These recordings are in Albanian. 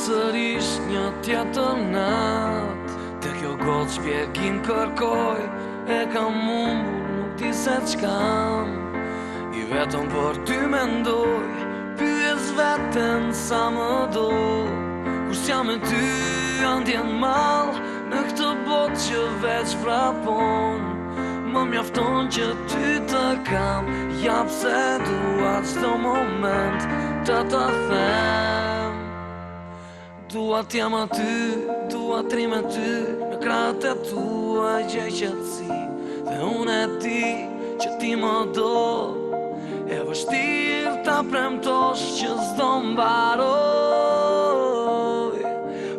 sërish një tjetër nat. Te kjo gotë shpjegim kërkoj, e kam mumbur, nuk ti se çkam. I vetëm për ty mendoj, pyes veten sa më do. Kur s'jam me ty, andjen mal, në këtë botë që veç frapon. Më mjafton që ty të kam, ja pse dua çdo moment të të them. Dua t'jam aty, dua t'ri me ty, në krahët e tua gjej qetësi. Dhe unë e di që ti më do, e vështirë ta premtosh që s'do mbaroj.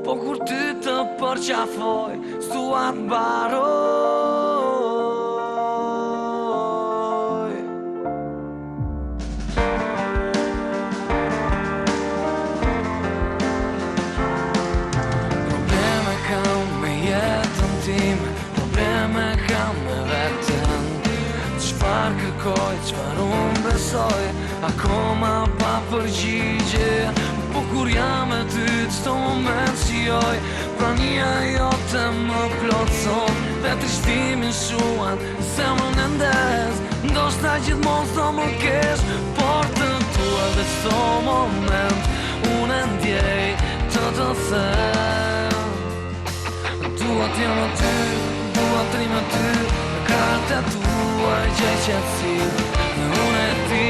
Po kur ty të përqafoj, s'dua t'mbaroj. Probleme kam me vetën, çfarë kërkoj, çfarë unë besoj, akoma pa përgjigje. Po kur jam me ty, çdo moment shijoj, prania jote më plotson. Dhe trishtimin shuan, zemrën e ndes, ndoshta gjithmonë s'do më kesh, por të tua dhe çdo moment unë e ndjej të të them. Dua t'jam aty, dua t'ri me ty, në krahët e tua gjej qetësi. Dhe unë e di